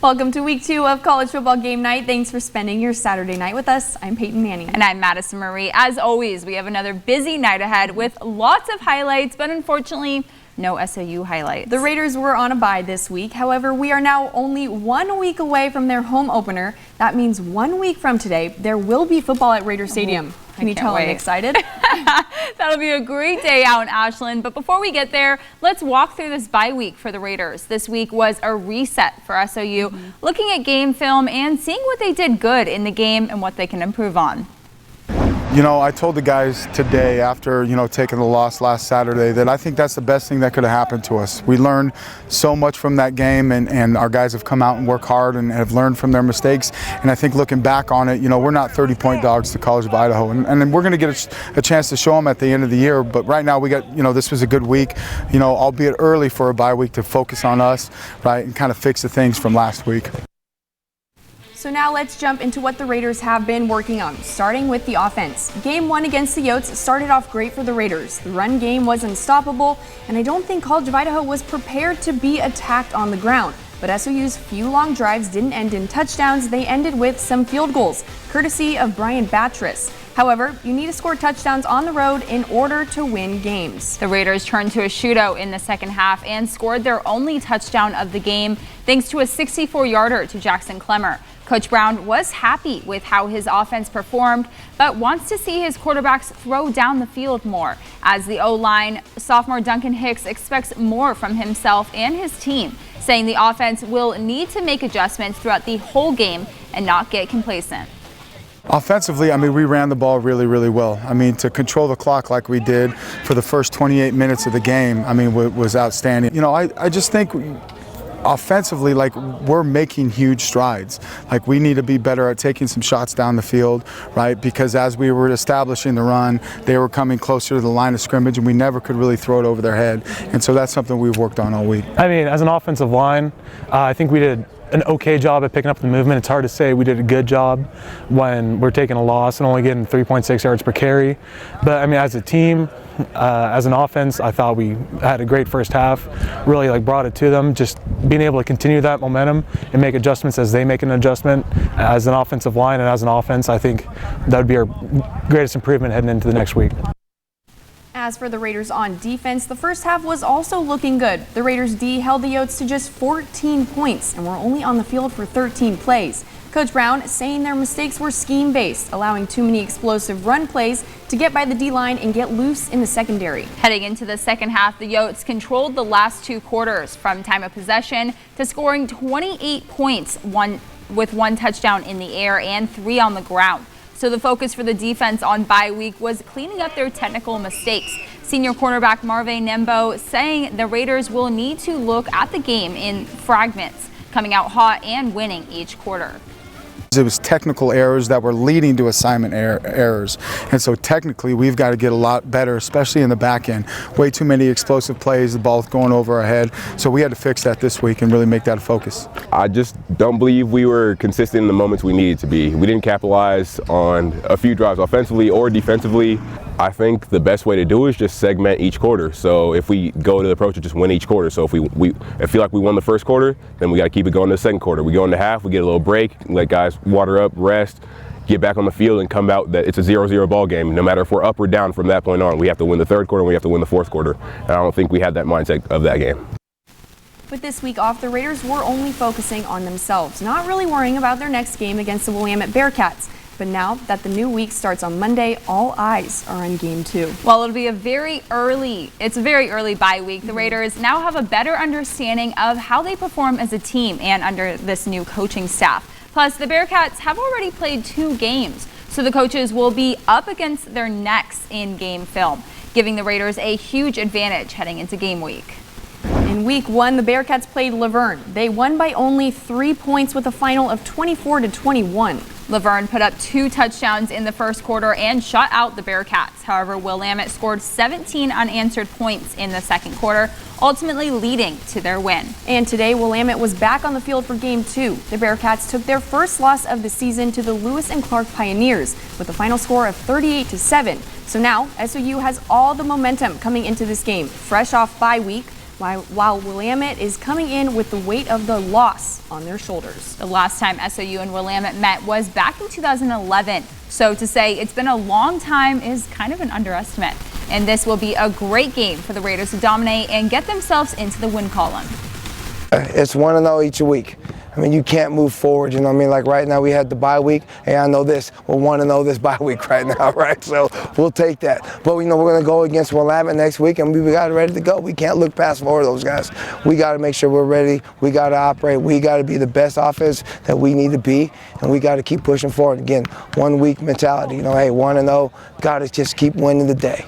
Welcome to week 2 of college football game night. Thanks for spending your Saturday night with us. I'm Peyton Manning. And I'm Madison Marie. As always, we have another busy night ahead with lots of highlights, but unfortunately, no SOU highlights. The Raiders were on a bye this week. However, we are now only 1 week away from their home opener. That means 1 week from today, there will be football at Raider Stadium. Can you tell I'm excited? That'll be a great day out in Ashland. But before we get there, let's walk through this bye week for the Raiders. This week was a reset for SOU, looking at game film and seeing what they did good in the game and what they can improve on. You know, I told the guys today after, taking the loss last Saturday that I think that's the best thing that could have happened to us. We learned so much from that game, and our guys have come out and worked hard and have learned from their mistakes. And I think looking back on it, we're not 30-point dogs to College of Idaho. And we're going to get a chance to show them at the end of the year. But right now we got, this was a good week, albeit early for a bye week to focus on us, right, and kind of fix the things from last week. So now let's jump into what the Raiders have been working on, starting with the offense. Game 1 against the Yotes started off great for the Raiders. The run game was unstoppable, and I don't think College of Idaho was prepared to be attacked on the ground. But SOU's few long drives didn't end in touchdowns. They ended with some field goals, courtesy of Brian Batris. However, you need to score touchdowns on the road in order to win games. The Raiders turned to a shootout in the second half and scored their only touchdown of the game thanks to a 64-yarder to Jackson Clemmer. Coach Brown was happy with how his offense performed, but wants to see his quarterbacks throw down the field more. As the O-line, sophomore Duncan Hicks expects more from himself and his team, saying the offense will need to make adjustments throughout the whole game and not get complacent. Offensively, we ran the ball really, really well. To control the clock like we did for the first 28 minutes of the game, was outstanding. I just think offensively, we're making huge strides. We need to be better at taking some shots down the field, right? Because as we were establishing the run, they were coming closer to the line of scrimmage, and we never could really throw it over their head. And so that's something we've worked on all week. As an offensive line, I think we did an okay job at picking up the movement. It's hard to say we did a good job when we're taking a loss and only getting 3.6 yards per carry. But as a team, as an offense, I thought we had a great first half, really brought it to them. Just being able to continue that momentum and make adjustments as they make an adjustment as an offensive line and as an offense, I think that would be our greatest improvement heading into the next week. As for the Raiders on defense, the first half was also looking good. The Raiders D held the Yotes to just 14 points and were only on the field for 13 plays. Coach Brown saying their mistakes were scheme-based, allowing too many explosive run plays to get by the D-line and get loose in the secondary. Heading into the second half, the Yotes controlled the last 2 quarters from time of possession to scoring 28 points, with 1 touchdown in the air and 3 on the ground. So the focus for the defense on bye week was cleaning up their technical mistakes. Senior cornerback Marve Nembo saying the Raiders will need to look at the game in fragments, coming out hot and winning each quarter. It was technical errors that were leading to assignment errors. And so technically we've got to get a lot better, especially in the back end. Way too many explosive plays, the ball's going over our head. So we had to fix that this week and really make that a focus. I just don't believe we were consistent in the moments we needed to be. We didn't capitalize on a few drives offensively or defensively. I think the best way to do it is just segment each quarter. So if we go to the approach to just win each quarter, so if I feel like we won the first quarter, then we got to keep it going to the second quarter. We go into half, we get a little break, let guys water up, rest, get back on the field and come out that it's a 0-0 ball game. No matter if we're up or down from that point on, we have to win the third quarter and we have to win the fourth quarter. And I don't think we had that mindset of that game. With this week off, the Raiders were only focusing on themselves, not really worrying about their next game against the Willamette Bearcats. But now that the new week starts on Monday, all eyes are on game 2. Well, it's a very early bye week. The Raiders now have a better understanding of how they perform as a team and under this new coaching staff. Plus, the Bearcats have already played 2 games, so the coaches will be up against their necks in game film, giving the Raiders a huge advantage heading into game week. In week 1, the Bearcats played Laverne. They won by only 3 points with a final of 24-21. Laverne put up 2 touchdowns in the first quarter and shut out the Bearcats. However, Willamette scored 17 unanswered points in the second quarter, ultimately leading to their win. And today, Willamette was back on the field for game 2. The Bearcats took their first loss of the season to the Lewis and Clark Pioneers with a final score of 38-7. So now, SOU has all the momentum coming into this game. Fresh off bye week, while Willamette is coming in with the weight of the loss on their shoulders. The last time SOU and Willamette met was back in 2011. So to say it's been a long time is kind of an underestimate. And this will be a great game for the Raiders to dominate and get themselves into the win column. It's 1-0 each week. I mean, you can't move forward, you know what I mean? Like right now we had the bye week. Hey, I know this. We're 1-0 this bye week right now, right? So we'll take that. But, you know, we're going to go against Willamette next week, and we got it ready to go. We can't look past four of those guys. We got to make sure we're ready. We got to operate. We got to be the best offense that we need to be, and we got to keep pushing forward. Again, 1 week mentality. You know, hey, 1-0, got to just keep winning the day.